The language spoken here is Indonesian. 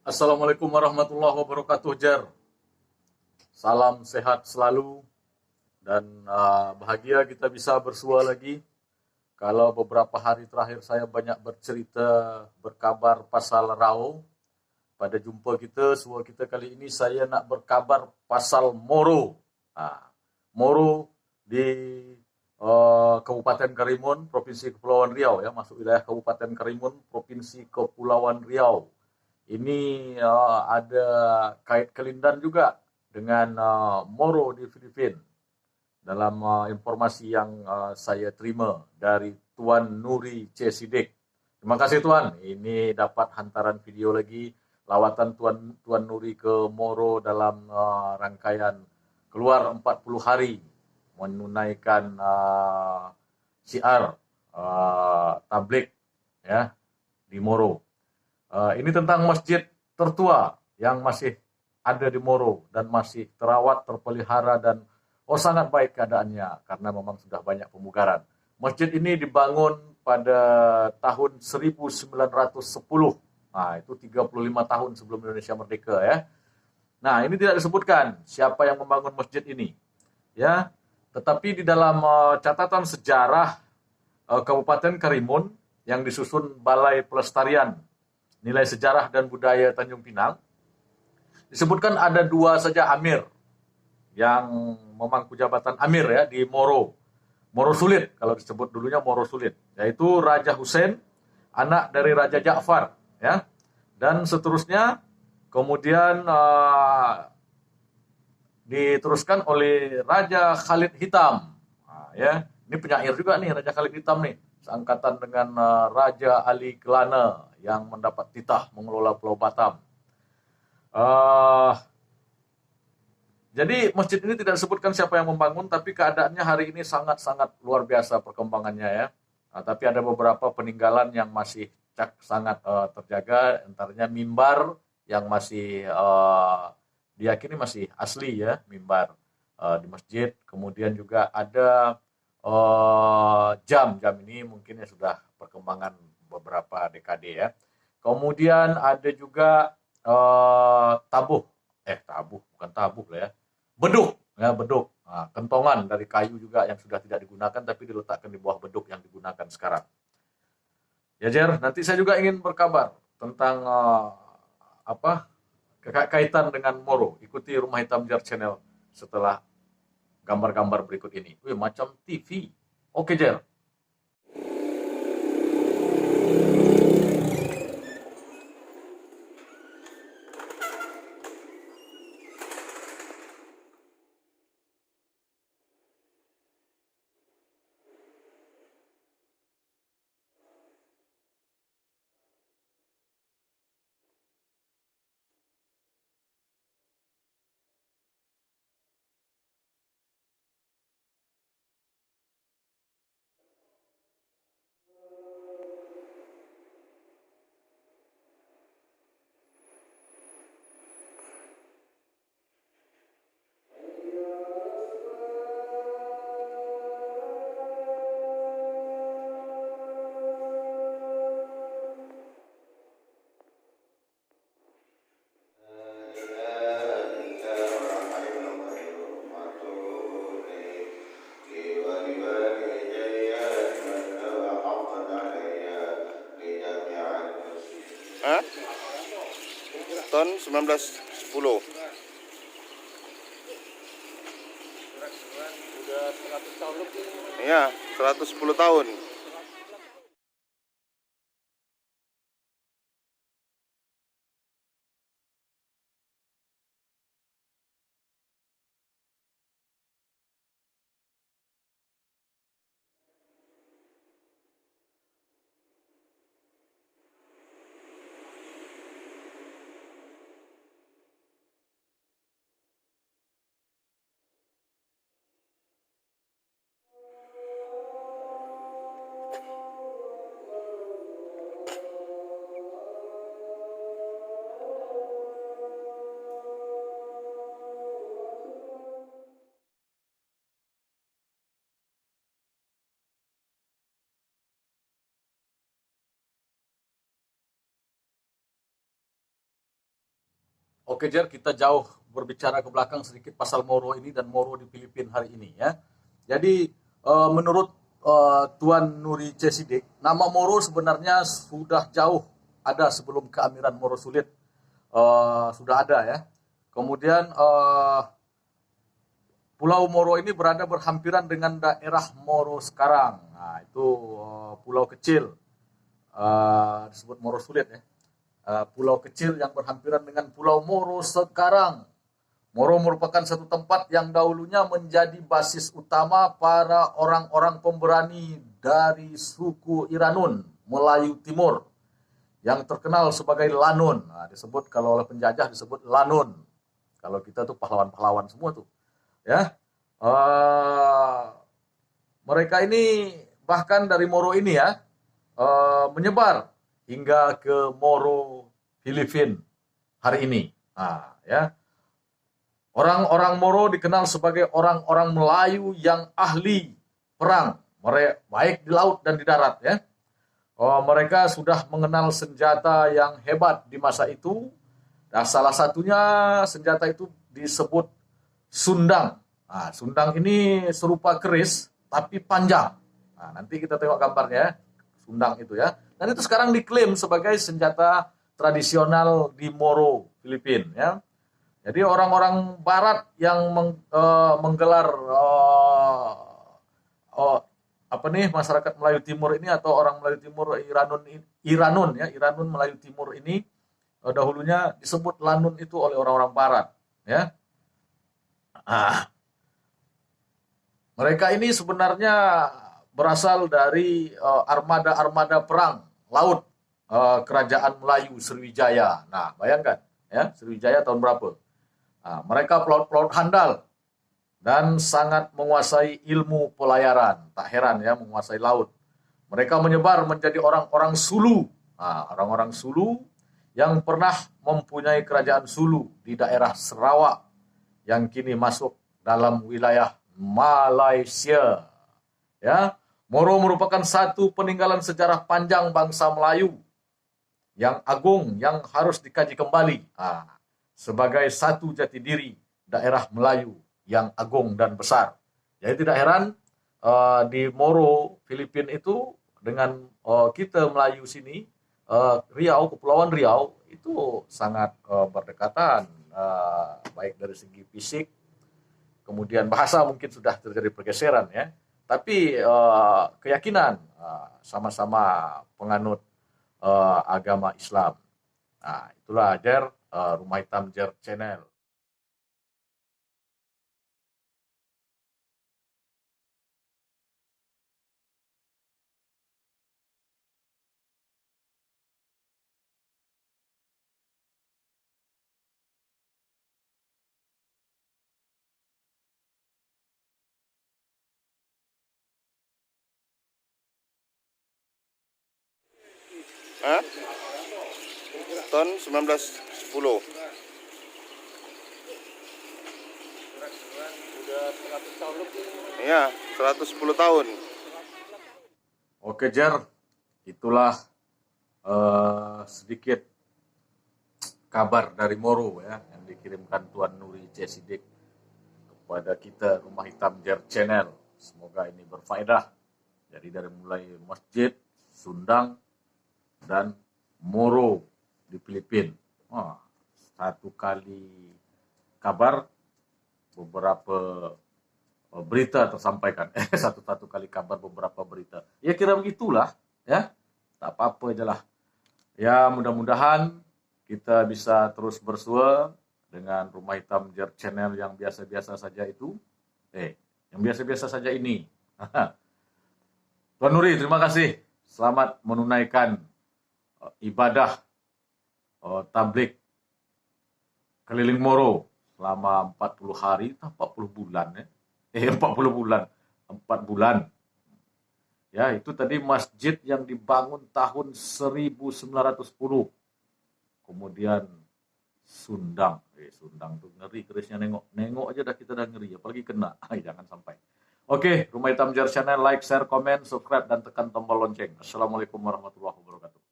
Assalamualaikum warahmatullahi wabarakatuh, Jer. Salam sehat selalu dan bahagia kita bisa bersua lagi. Kalau beberapa hari terakhir saya banyak bercerita, berkabar pasal Rao. Pada jumpa kita, sua kita kali ini saya nak berkabar pasal Moro. Moro di Kabupaten Karimun, Provinsi Kepulauan Riau, ya, masuk wilayah Kabupaten Karimun, Provinsi Kepulauan Riau. Ini ada kait kelindan juga dengan Moro di Filipina. Dalam informasi yang saya terima dari Tuan Nuri C. Sidik. Terima kasih Tuan. Ini dapat hantaran video lagi lawatan Tuan Nuri ke Moro dalam rangkaian keluar 40 hari menunaikan syiar tablik, ya, di Moro. Ini tentang masjid tertua yang masih ada di Moro dan masih terawat, terpelihara, dan sangat baik keadaannya karena memang sudah banyak pemugaran. Masjid ini dibangun pada tahun 1910. Nah, itu 35 tahun sebelum Indonesia merdeka, ya. Nah, ini tidak disebutkan siapa yang membangun masjid ini, ya. Tetapi di dalam catatan sejarah Kabupaten Karimun yang disusun Balai Pelestarian Nilai Sejarah dan Budaya Tanjung Pinang, disebutkan ada dua saja amir yang memangku jabatan amir, ya, di Moro. Moro Sulit, kalau disebut dulunya Moro Sulit, yaitu Raja Hussein, anak dari Raja Ja'far, ya, dan seterusnya. Kemudian diteruskan oleh Raja Khalid Hitam. Nah, ya, ini penyair juga nih Raja Khalid Hitam nih, seangkatan dengan Raja Ali Kelana yang mendapat titah mengelola Pulau Batam. Jadi masjid ini tidak disebutkan siapa yang membangun, tapi keadaannya hari ini sangat-sangat luar biasa perkembangannya, ya. Nah, tapi ada beberapa peninggalan yang masih sangat terjaga, antaranya mimbar yang masih diyakini masih asli, ya, mimbar di masjid. Kemudian juga ada jam ini mungkin ya sudah perkembangan beberapa dekade, ya. Kemudian ada juga tabuh bukan tabuh lah, ya, beduk, ya, beduk. Nah, kentongan dari kayu juga yang sudah tidak digunakan tapi diletakkan di bawah beduk yang digunakan sekarang. Ya, Jer, nanti saya juga ingin berkabar tentang kaitan dengan Moro. Ikuti Rumah Hitam Jer Channel setelah gambar-gambar berikut ini. Wih, macam TV. Oke, Jer. Hah? Tahun 1910. Udah 100 tahun lebih. Iya, 110 tahun. Oke Jer, kita jauh berbicara ke belakang sedikit pasal Moro ini dan Moro di Filipina hari ini ya. Jadi menurut Tuan Nuri C. Sidik, nama Moro sebenarnya sudah jauh ada sebelum keamiran Moro Sulit. Sudah ada ya. Kemudian Pulau Moro ini berada berhampiran dengan daerah Moro sekarang. Nah, itu pulau kecil disebut Moro Sulit ya. Pulau kecil yang berhampiran dengan Pulau Moro sekarang. Moro merupakan satu tempat yang dahulunya menjadi basis utama para orang-orang pemberani dari suku Iranun, Melayu Timur, yang terkenal sebagai Lanun. Nah, disebut kalau oleh penjajah disebut Lanun. Kalau kita tuh pahlawan-pahlawan semua tuh, ya. Mereka ini bahkan dari Moro ini ya menyebar hingga ke Moro Filipina hari ini. Nah, ya. Orang-orang Moro dikenal sebagai orang-orang Melayu yang ahli perang, baik di laut dan di darat ya. Mereka sudah mengenal senjata yang hebat di masa itu. Nah, salah satunya senjata itu disebut sundang. Nah, sundang ini serupa keris tapi panjang. Nah, nanti kita tengok gambarnya, sundang itu ya. Dan itu sekarang diklaim sebagai senjata tradisional di Moro, Filipina ya. Jadi orang-orang Barat yang menggelar masyarakat Melayu Timur ini atau orang Melayu Timur Iranun Melayu Timur ini dahulunya disebut Lanun itu oleh orang-orang Barat ya. Mereka ini sebenarnya berasal dari armada-armada perang laut kerajaan Melayu Sriwijaya. Nah, bayangkan ya, Sriwijaya tahun berapa? Nah, mereka pelaut-pelaut handal dan sangat menguasai ilmu pelayaran. Tak heran ya, menguasai laut. Mereka menyebar menjadi orang-orang Sulu. Nah, orang-orang Sulu yang pernah mempunyai kerajaan Sulu di daerah Sarawak yang kini masuk dalam wilayah Malaysia. Ya, Moro merupakan satu peninggalan sejarah panjang bangsa Melayu yang agung yang harus dikaji kembali sebagai satu jati diri daerah Melayu yang agung dan besar. Jadi tidak heran di Moro, Filipina itu dengan kita Melayu sini, Riau, Kepulauan Riau itu sangat berdekatan, baik dari segi fisik, kemudian bahasa mungkin sudah terjadi pergeseran ya. Tapi keyakinan sama-sama penganut agama Islam. Nah, itulah Jer, Rumah Hitam Jer Channel. Hah? Tahun 1910. Udah 100 tahun lebih. Iya, 110 tahun. Oke Jer, itulah sedikit kabar dari Moro ya yang dikirimkan Tuan Nuri C. Sidik kepada kita Rumah Hitam Jer Channel. Semoga ini berfaedah. Jadi dari mulai masjid, sundang, dan Moro di Filipina. Satu kali kabar, beberapa berita tersampaikan. Satu kali kabar, beberapa berita. Ya kira begitulah, ya. Tak apa-apa aja lah. Ya mudah-mudahan kita bisa terus bersua dengan Rumah Hitam Jer Channel yang biasa-biasa saja itu. Yang biasa-biasa saja ini. Tuan Nuri, terima kasih. Selamat menunaikan ibadah tablik keliling Moro selama 40 hari, 40 bulan ya. 40 bulan, 4 bulan. Ya, itu tadi masjid yang dibangun tahun 1910. Kemudian sundang. Sundang tuh ngeri kerisnya, nengok aja dah kita dah ngeri, apalagi kena. Jangan sampai. Oke, Rumah Hitam Jer Channel, like, share, komen, subscribe, dan tekan tombol lonceng. Assalamualaikum warahmatullahi wabarakatuh.